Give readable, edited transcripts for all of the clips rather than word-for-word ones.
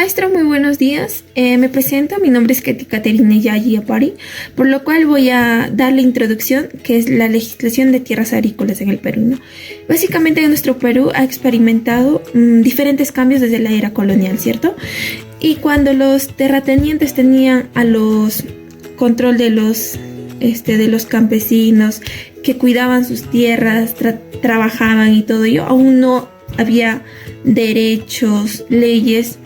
maestra, muy buenos días. Me presento, mi nombre es Caterina Yayi Apari, por lo cual voy a dar la introducción, que es la legislación de tierras agrícolas en el Perú, ¿no? Básicamente, nuestro Perú ha experimentado diferentes cambios desde la era colonial, ¿cierto? Y cuando los terratenientes tenían a los control de los campesinos que cuidaban sus tierras, trabajaban y todo ello, aún no había derechos, leyes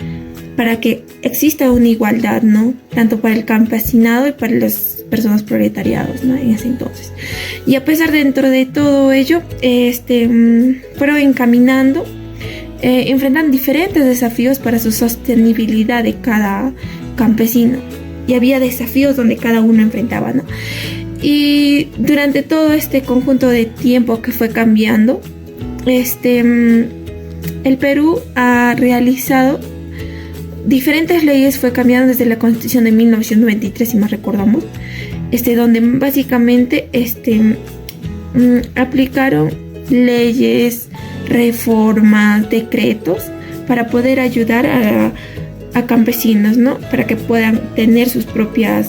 para que exista una igualdad, ¿no? Tanto para el campesinado y para las personas proletariados, ¿no? En ese entonces. Y a pesar dentro de todo ello, fueron encaminando, enfrentando diferentes desafíos para su sostenibilidad de cada campesino. Y había desafíos donde cada uno enfrentaba, ¿no? Y durante todo este conjunto de tiempo que fue cambiando, el Perú ha realizado diferentes leyes, fue cambiando desde la Constitución de 1923, si más recordamos, donde básicamente aplicaron leyes, reformas, decretos para poder ayudar a campesinos, ¿no? Para que puedan tener sus propias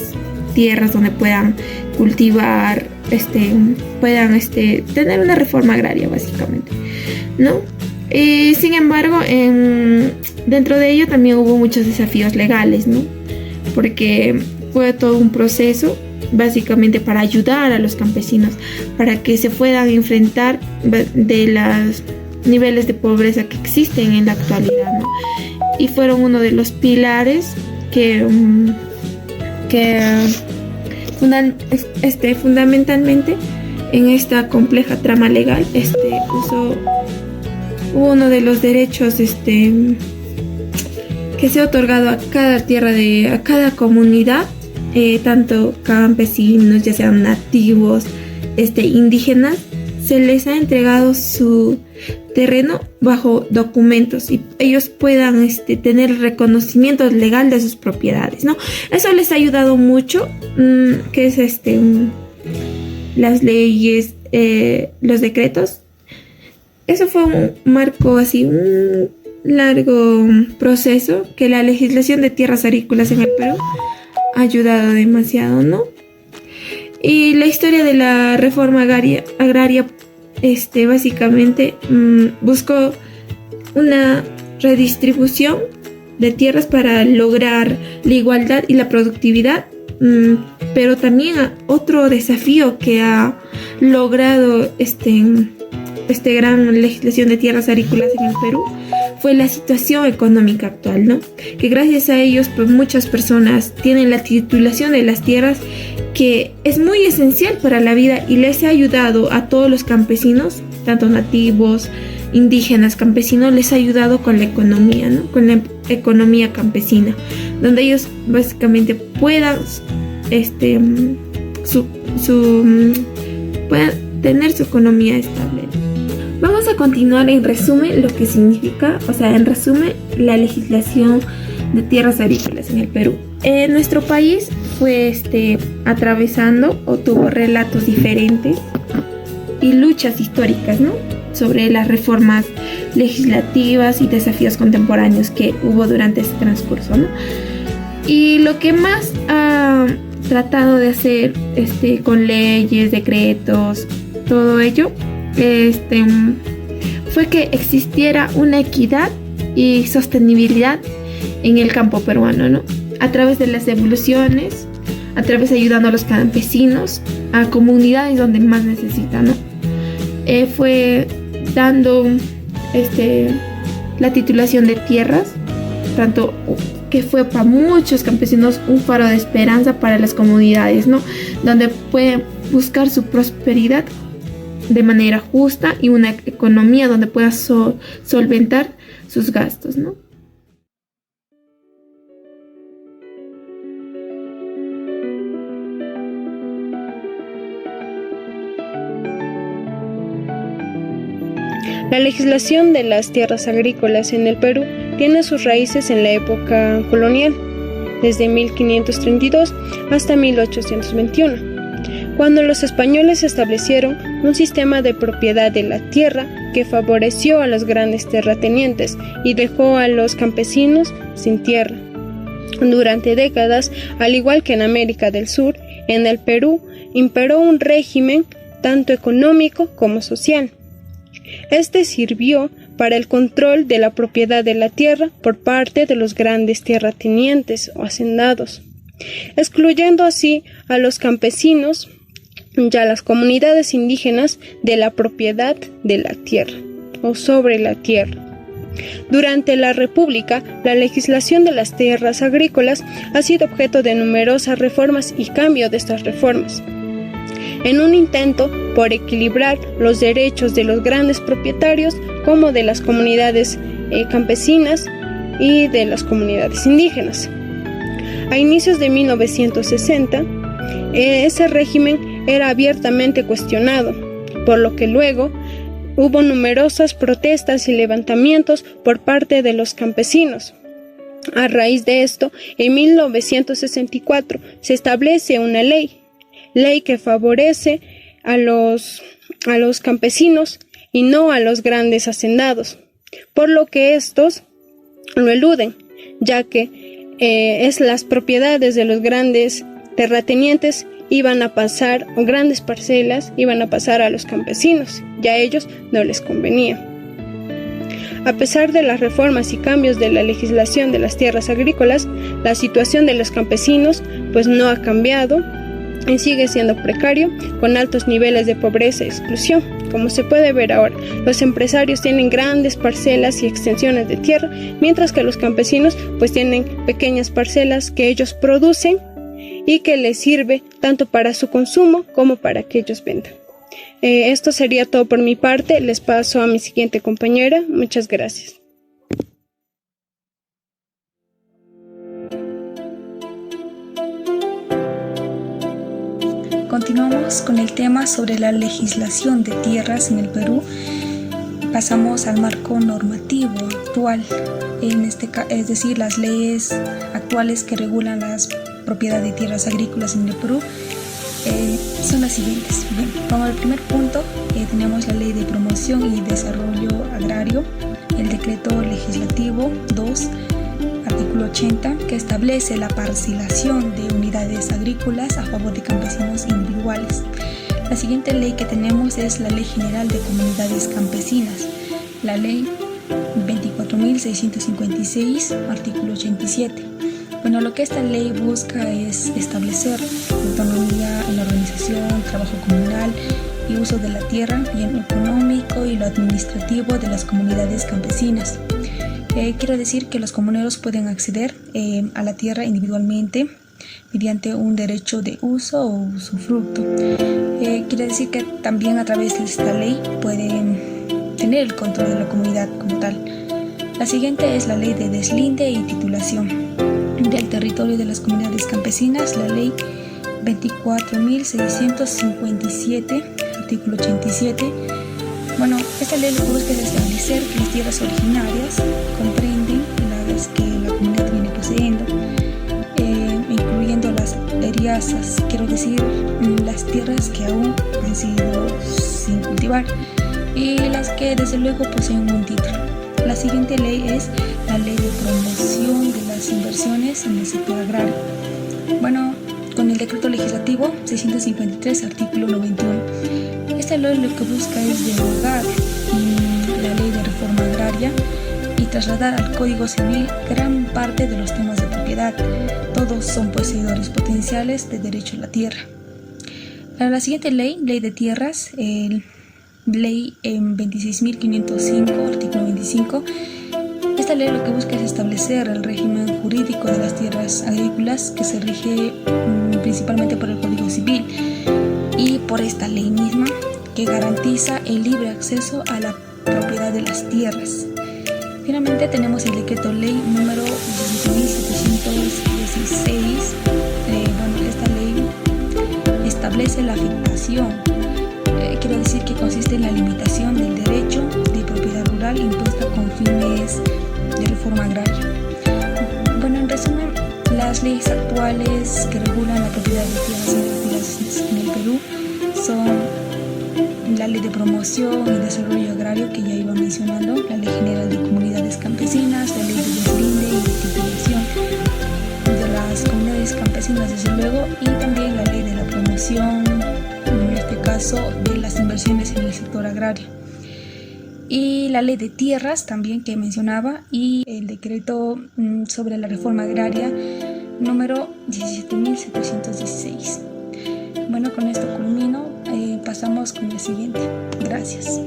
tierras donde puedan cultivar, puedan tener una reforma agraria básicamente, ¿no? Sin embargo, dentro de ello también hubo muchos desafíos legales, ¿no? Porque fue todo un proceso básicamente para ayudar a los campesinos, para que se puedan enfrentar de los niveles de pobreza que existen en la actualidad, ¿no? Y fueron uno de los pilares que fundamentalmente en esta compleja trama legal hubo uno de los derechos que se ha otorgado a cada tierra a cada comunidad, tanto campesinos, ya sean nativos, indígenas, se les ha entregado su terreno bajo documentos y ellos puedan tener reconocimiento legal de sus propiedades, ¿no? Eso les ha ayudado mucho, que es las leyes, los decretos. Eso fue un marco así, un largo proceso que la legislación de tierras agrícolas en el Perú ha ayudado demasiado, ¿no? Y la historia de la reforma agraria básicamente buscó una redistribución de tierras para lograr la igualdad y la productividad, pero también otro desafío que ha logrado gran legislación de tierras agrícolas en el Perú fue la situación económica actual, ¿no? Que gracias a ellos, pues muchas personas tienen la titulación de las tierras, que es muy esencial para la vida y les ha ayudado a todos los campesinos, tanto nativos, indígenas, campesinos, les ha ayudado con la economía, ¿no? Con la economía campesina, donde ellos básicamente puedan puedan tener su economía estable. Vamos a continuar en resumen lo que significa, en resumen, la legislación de tierras agrícolas en el Perú. Nuestro país fue atravesando o tuvo relatos diferentes y luchas históricas, ¿no? Sobre las reformas legislativas y desafíos contemporáneos que hubo durante ese transcurso, ¿no? Y lo que más ha tratado de hacer con leyes, decretos, todo ello, fue que existiera una equidad y sostenibilidad en el campo peruano, ¿no? A través de las devoluciones, a través de ayudando a los campesinos, a comunidades donde más necesitan, ¿no? Fue dando la titulación de tierras, tanto que fue para muchos campesinos un faro de esperanza para las comunidades, ¿no? Donde pueden buscar su prosperidad de manera justa y una economía donde pueda solventar sus gastos, ¿no? La legislación de las tierras agrícolas en el Perú tiene sus raíces en la época colonial, desde 1532 hasta 1821. cuando los españoles establecieron un sistema de propiedad de la tierra que favoreció a los grandes terratenientes y dejó a los campesinos sin tierra. Durante décadas, al igual que en América del Sur, en el Perú imperó un régimen tanto económico como social. Este sirvió para el control de la propiedad de la tierra por parte de los grandes terratenientes o hacendados, excluyendo así a los campesinos y a las comunidades indígenas de la propiedad de la tierra o sobre la tierra. Durante la República, la legislación de las tierras agrícolas ha sido objeto de numerosas reformas y cambio de estas reformas, en un intento por equilibrar los derechos de los grandes propietarios como de las comunidades campesinas y de las comunidades indígenas. A inicios de 1960, ese régimen era abiertamente cuestionado, por lo que luego hubo numerosas protestas y levantamientos por parte de los campesinos. A raíz de esto, en 1964 se establece una ley que favorece a los campesinos y no a los grandes hacendados, por lo que estos lo eluden, ya que las propiedades de los grandes terratenientes iban a pasar, o grandes parcelas iban a pasar a los campesinos, y a ellos no les convenía. A pesar de las reformas y cambios de la legislación de las tierras agrícolas, la situación de los campesinos pues no ha cambiado y sigue siendo precario, con altos niveles de pobreza y exclusión. Como se puede ver ahora, los empresarios tienen grandes parcelas y extensiones de tierra, mientras que los campesinos pues tienen pequeñas parcelas que ellos producen y que les sirve tanto para su consumo como para que ellos vendan. Esto sería todo por mi parte. Les paso a mi siguiente compañera. Muchas gracias. Continuamos con el tema sobre la legislación de tierras en el Perú. Pasamos al marco normativo actual, es decir, las leyes actuales que regulan las propiedad de tierras agrícolas en el Perú son las siguientes. Bien, como el primer punto tenemos la Ley de Promoción y Desarrollo Agrario, el Decreto Legislativo 2, artículo 80, que establece la parcelación de unidades agrícolas a favor de campesinos individuales. La siguiente ley que tenemos es la Ley General de Comunidades Campesinas, la Ley 24.656, artículo 87. Bueno, lo que esta ley busca es establecer autonomía en la organización, trabajo comunal y uso de la tierra, bien lo económico y lo administrativo de las comunidades campesinas. Quiero decir que los comuneros pueden acceder a la tierra individualmente mediante un derecho de uso o usufructo. Quiere decir que también a través de esta ley pueden tener el control de la comunidad como tal. La siguiente es la Ley de Deslinde y Titulación del territorio de las comunidades campesinas, la Ley 24.657, artículo 87. Bueno, esta ley lo que busca es establecer que las tierras originarias comprenden las que la comunidad viene poseyendo, incluyendo las eriazas, quiero decir, las tierras que aún han sido sin cultivar y las que desde luego poseen un título. La siguiente ley es la Ley de Promoción de las Inversiones en el sector agrario. Bueno, con el Decreto Legislativo 653, artículo 91. Esta ley lo que busca es derogar la Ley de Reforma Agraria y trasladar al Código Civil gran parte de los temas de propiedad. Todos son poseedores potenciales de derecho a la tierra. La siguiente ley, Ley de Tierras, Ley 26.505, artículo 25. Esta ley lo que busca es establecer el régimen jurídico de las tierras agrícolas que se rige principalmente por el Código Civil y por esta ley misma que garantiza el libre acceso a la propiedad de las tierras. Finalmente tenemos el decreto ley número 1716. Esta ley establece la afectación. Quiero decir que consiste en la limitación del derecho de propiedad rural impuesta con fines de reforma agraria. Bueno, en resumen, las leyes actuales que regulan la propiedad de tierras agrícolas en el Perú son la Ley de Promoción y Desarrollo Agrario, que ya iba mencionando, la Ley General de Comunidades Campesinas, la Ley de Deslinde y Titulación de las Comunidades Campesinas, desde luego, y también la Ley de la Promoción, en este caso, de las inversiones en el sector agrario. Y la Ley de Tierras también que mencionaba, y el decreto sobre la reforma agraria número 17.716. Bueno, con esto culmino. Pasamos con el siguiente. Gracias.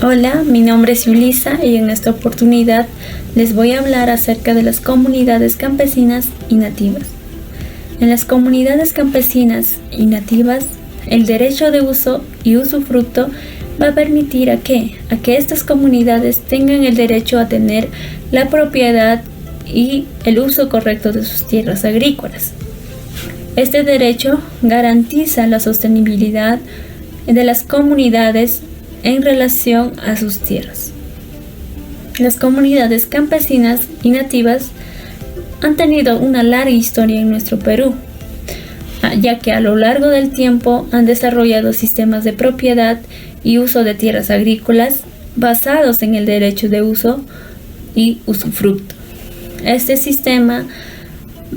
Hola, mi nombre es Yulisa y en esta oportunidad les voy a hablar acerca de las comunidades campesinas y nativas. En las comunidades campesinas y nativas, el derecho de uso y usufructo va a permitir a que estas comunidades tengan el derecho a tener la propiedad y el uso correcto de sus tierras agrícolas. Este derecho garantiza la sostenibilidad de las comunidades en relación a sus tierras. Las comunidades campesinas y nativas han tenido una larga historia en nuestro Perú, ya que a lo largo del tiempo han desarrollado sistemas de propiedad y uso de tierras agrícolas basados en el derecho de uso y usufructo. Este sistema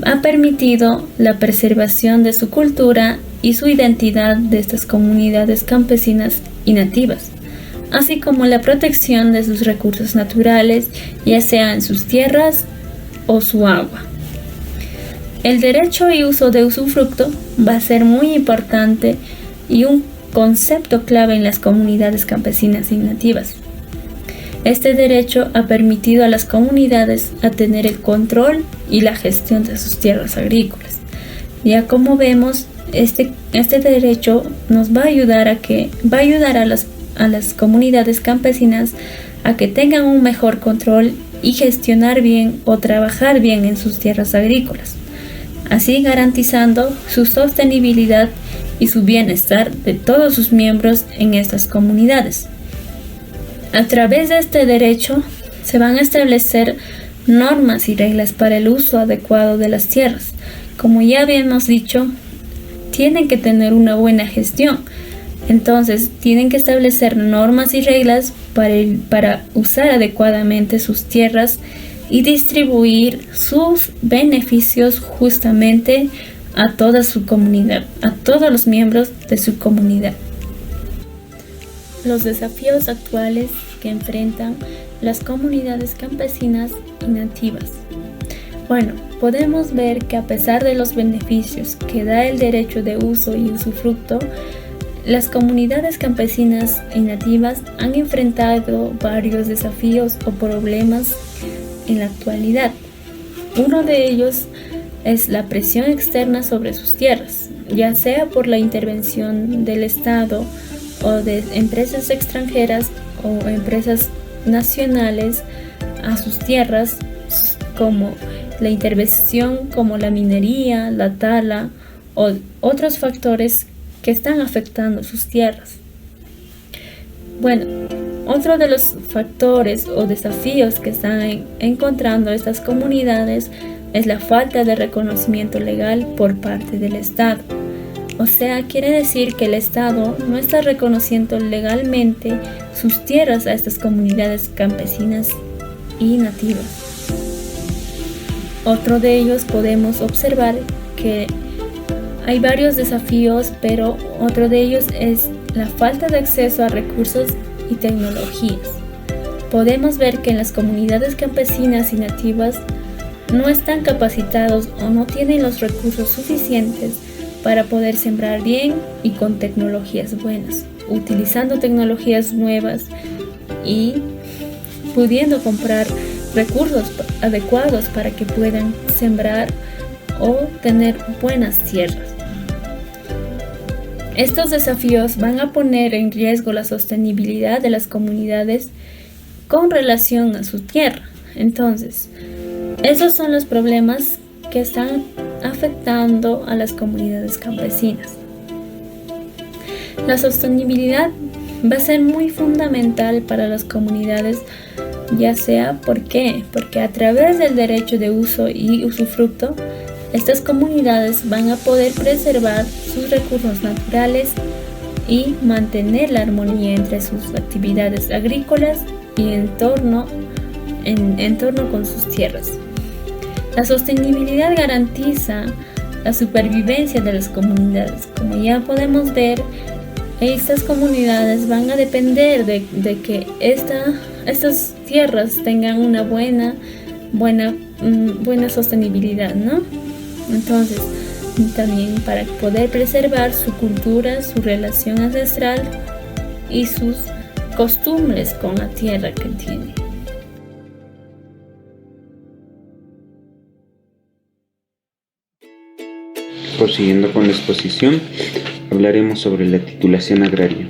ha permitido la preservación de su cultura y su identidad de estas comunidades campesinas y nativas, así como la protección de sus recursos naturales, ya sea en sus tierras o su agua. El derecho y uso de usufructo va a ser muy importante y un concepto clave en las comunidades campesinas y nativas. Este derecho ha permitido a las comunidades a tener el control y la gestión de sus tierras agrícolas. Ya como vemos, este derecho nos va a ayudar a las comunidades campesinas a que tengan un mejor control y gestionar bien o trabajar bien en sus tierras agrícolas, así garantizando su sostenibilidad y su bienestar de todos sus miembros en estas comunidades. A través de este derecho se van a establecer normas y reglas para el uso adecuado de las tierras. Como ya habíamos dicho, tienen que tener una buena gestión. Entonces, tienen que establecer normas y reglas para usar adecuadamente sus tierras y distribuir sus beneficios justamente a toda su comunidad, a todos los miembros de su comunidad. Los desafíos actuales que enfrentan las comunidades campesinas y nativas. Bueno, podemos ver que a pesar de los beneficios que da el derecho de uso y usufructo, las comunidades campesinas y nativas han enfrentado varios desafíos o problemas en la actualidad. Uno de ellos es la presión externa sobre sus tierras, ya sea por la intervención del Estado o de empresas extranjeras o empresas nacionales a sus tierras, como la intervención como la minería, la tala o otros factores que están afectando sus tierras. Bueno, otro de los factores o desafíos que están encontrando estas comunidades es la falta de reconocimiento legal por parte del Estado. O sea, quiere decir que el Estado no está reconociendo legalmente sus tierras a estas comunidades campesinas y nativas. Otro de ellos podemos observar que hay varios desafíos, pero otro de ellos es la falta de acceso a recursos y tecnologías. Podemos ver que en las comunidades campesinas y nativas no están capacitados o no tienen los recursos suficientes para poder sembrar bien y con tecnologías buenas, utilizando tecnologías nuevas y pudiendo comprar recursos adecuados para que puedan sembrar o tener buenas tierras. Estos desafíos van a poner en riesgo la sostenibilidad de las comunidades con relación a su tierra. Entonces, esos son los problemas que están afectando a las comunidades campesinas. La sostenibilidad va a ser muy fundamental para las comunidades ya sea porque a través del derecho de uso y usufructo, estas comunidades van a poder preservar sus recursos naturales y mantener la armonía entre sus actividades agrícolas y en torno con sus tierras. La sostenibilidad garantiza la supervivencia de las comunidades. Como ya podemos ver, estas comunidades van a depender de que estas tierras tengan una buena sostenibilidad, ¿no? Entonces, también para poder preservar su cultura, su relación ancestral y sus costumbres con la tierra que tiene. Prosiguiendo con la exposición, hablaremos sobre la titulación agraria.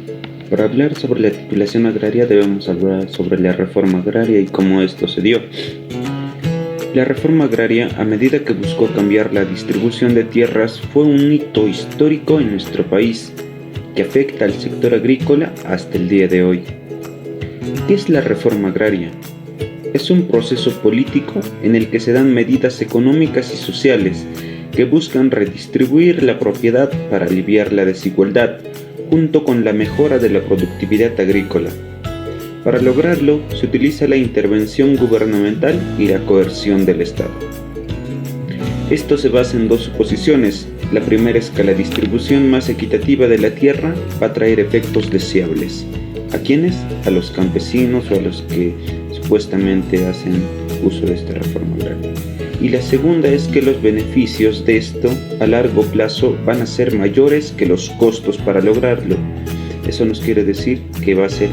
Para hablar sobre la titulación agraria debemos hablar sobre la reforma agraria y cómo esto se dio. La reforma agraria, a medida que buscó cambiar la distribución de tierras, fue un hito histórico en nuestro país, que afecta al sector agrícola hasta el día de hoy. ¿Qué es la reforma agraria? Es un proceso político en el que se dan medidas económicas y sociales que buscan redistribuir la propiedad para aliviar la desigualdad, junto con la mejora de la productividad agrícola. Para lograrlo, se utiliza la intervención gubernamental y la coerción del Estado. Esto se basa en dos suposiciones. La primera es que la distribución más equitativa de la tierra va a traer efectos deseables. ¿A quiénes? A los campesinos o a los que supuestamente hacen uso de esta reforma agraria. Y la segunda es que los beneficios de esto a largo plazo van a ser mayores que los costos para lograrlo. Eso nos quiere decir que va a ser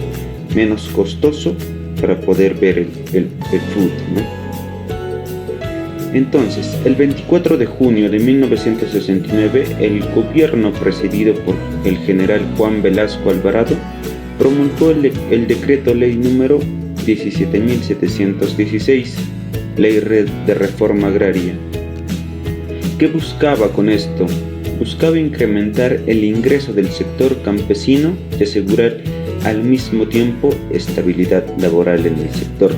menos costoso para poder ver el fruto, ¿no? Entonces, el 24 de junio de 1969, el gobierno presidido por el general Juan Velasco Alvarado promulgó el decreto ley número 17.716, ley de reforma agraria. ¿Qué buscaba con esto? Buscaba incrementar el ingreso del sector campesino y asegurar al mismo tiempo estabilidad laboral en el sector.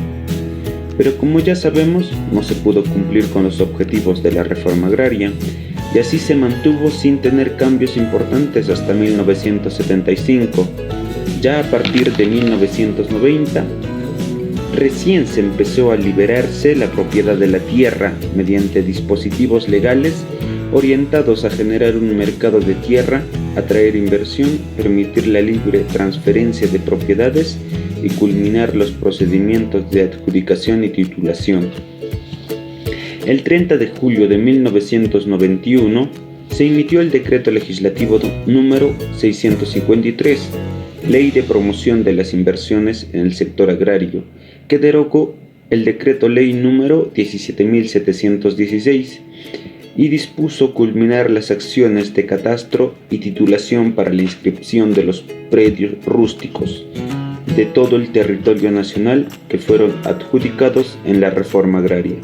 Pero como ya sabemos, no se pudo cumplir con los objetivos de la reforma agraria y así se mantuvo sin tener cambios importantes hasta 1975. Ya a partir de 1990, recién se empezó a liberarse la propiedad de la tierra mediante dispositivos legales orientados a generar un mercado de tierra, atraer inversión, permitir la libre transferencia de propiedades y culminar los procedimientos de adjudicación y titulación. El 30 de julio de 1991 se emitió el decreto legislativo número 653, Ley de Promoción de las Inversiones en el Sector Agrario, que derogó el decreto ley número 17.716 y dispuso culminar las acciones de catastro y titulación para la inscripción de los predios rústicos de todo el territorio nacional que fueron adjudicados en la reforma agraria.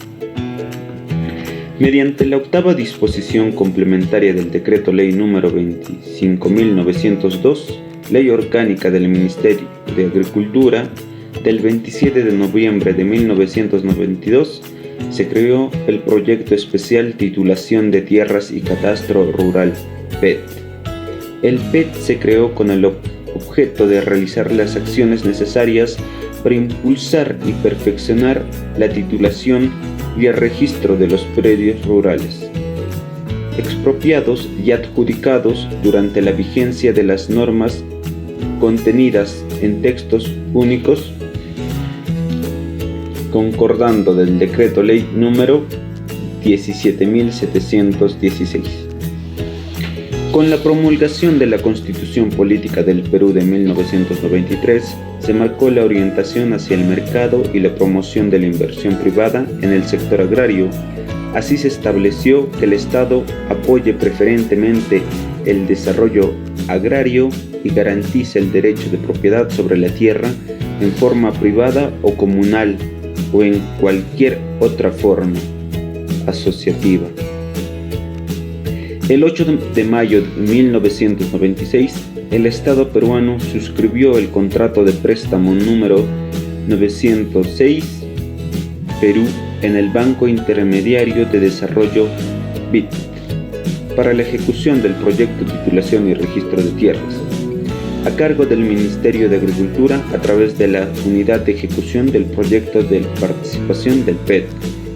Mediante la octava disposición complementaria del decreto ley número 25.902, ley orgánica del Ministerio de Agricultura, del 27 de noviembre de 1992, se creó el Proyecto Especial Titulación de Tierras y Catastro Rural, PET. El PET se creó con el objeto de realizar las acciones necesarias para impulsar y perfeccionar la titulación y el registro de los predios rurales, expropiados y adjudicados durante la vigencia de las normas contenidas en textos únicos, concordando del decreto ley número 17.716. Con la promulgación de la Constitución Política del Perú de 1993, se marcó la orientación hacia el mercado y la promoción de la inversión privada en el sector agrario. Así se estableció que el Estado apoye preferentemente el desarrollo agrario y garantice el derecho de propiedad sobre la tierra en forma privada o comunal o en cualquier otra forma asociativa. El 8 de mayo de 1996, el Estado peruano suscribió el contrato de préstamo número 1906, Perú en el Banco Intermediario de Desarrollo BID para la ejecución del proyecto Titulación y Registro de Tierras, a cargo del Ministerio de Agricultura a través de la Unidad de Ejecución del Proyecto de Participación del PET,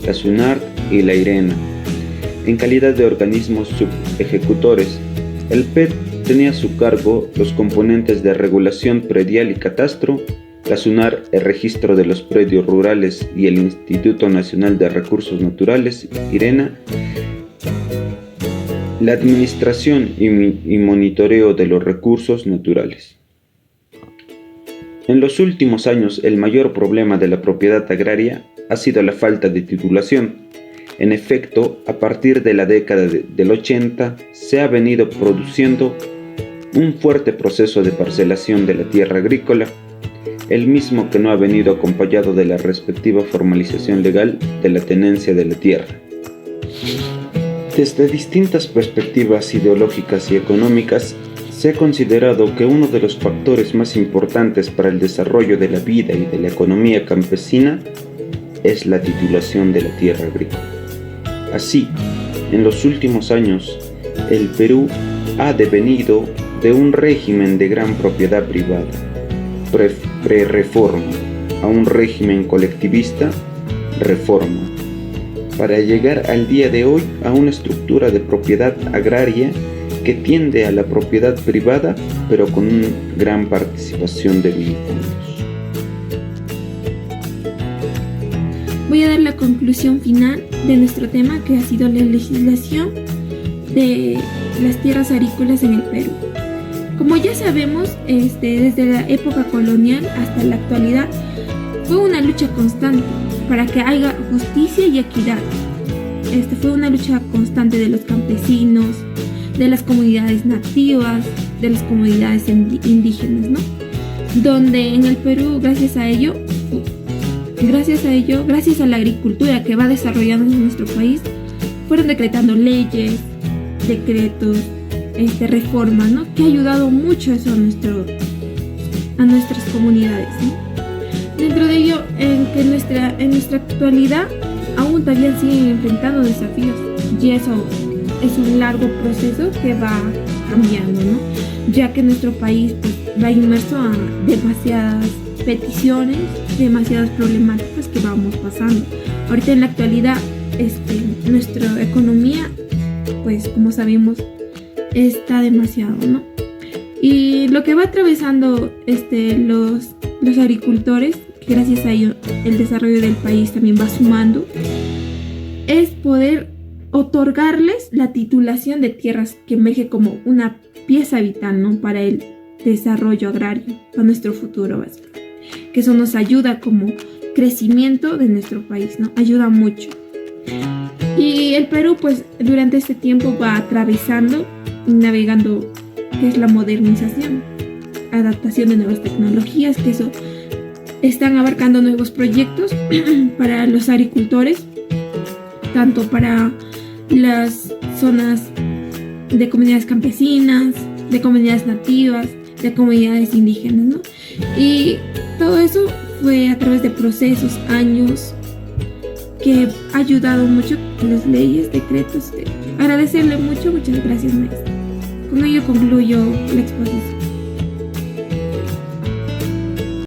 la SUNART y la IRENA. En calidad de organismos subejecutores, el PET tenía a su cargo los componentes de regulación predial y catastro, la SUNAR el registro de los predios rurales y el Instituto Nacional de Recursos Naturales, IRENA, la administración y monitoreo de los recursos naturales. En los últimos años, el mayor problema de la propiedad agraria ha sido la falta de titulación. En efecto, a partir de la década del 80 se ha venido produciendo un fuerte proceso de parcelación de la tierra agrícola, el mismo que no ha venido acompañado de la respectiva formalización legal de la tenencia de la tierra. Desde distintas perspectivas ideológicas y económicas, se ha considerado que uno de los factores más importantes para el desarrollo de la vida y de la economía campesina es la titulación de la tierra agrícola. Así, en los últimos años, el Perú ha devenido de un régimen de gran propiedad privada, pre-reforma, a un régimen colectivista, reforma, para llegar al día de hoy a una estructura de propiedad agraria que tiende a la propiedad privada, pero con una gran participación de vínculos. Voy a dar la conclusión final de nuestro tema, que ha sido la legislación de las tierras agrícolas en el Perú. Como ya sabemos, desde la época colonial hasta la actualidad, fue una lucha constante para que haya justicia y equidad. Fue una lucha constante de los campesinos, de las comunidades nativas, de las comunidades indígenas, ¿no? Donde en el Perú, gracias a la agricultura que va desarrollando en nuestro país, fueron decretando leyes, decretos, reformas, ¿no? Que ha ayudado mucho eso a nuestras comunidades, ¿no? Dentro de ello, en nuestra actualidad aún todavía siguen enfrentando desafíos, y eso es un largo proceso que va cambiando, ¿no? Ya que nuestro país pues, va inmerso a demasiadas peticiones, demasiadas problemáticas que vamos pasando. Ahorita en la actualidad, nuestra economía, pues como sabemos, está demasiado, ¿no? Y lo que va atravesando los agricultores, que gracias a ello el desarrollo del país también va sumando, es poder otorgarles la titulación de tierras que emerge como una pieza vital, ¿no? Para el desarrollo agrario, para nuestro futuro básico. Que eso nos ayuda como crecimiento de nuestro país, ¿no? Ayuda mucho. Y el Perú, pues, durante este tiempo va atravesando y navegando, que es la modernización, adaptación de nuevas tecnologías, que eso están abarcando nuevos proyectos para los agricultores, tanto para las zonas de comunidades campesinas, de comunidades nativas, de comunidades indígenas, ¿no? Y todo eso fue a través de procesos, años, que ha ayudado mucho con las leyes, decretos. Agradecerle mucho, muchas gracias, maestra. Con ello concluyo la exposición.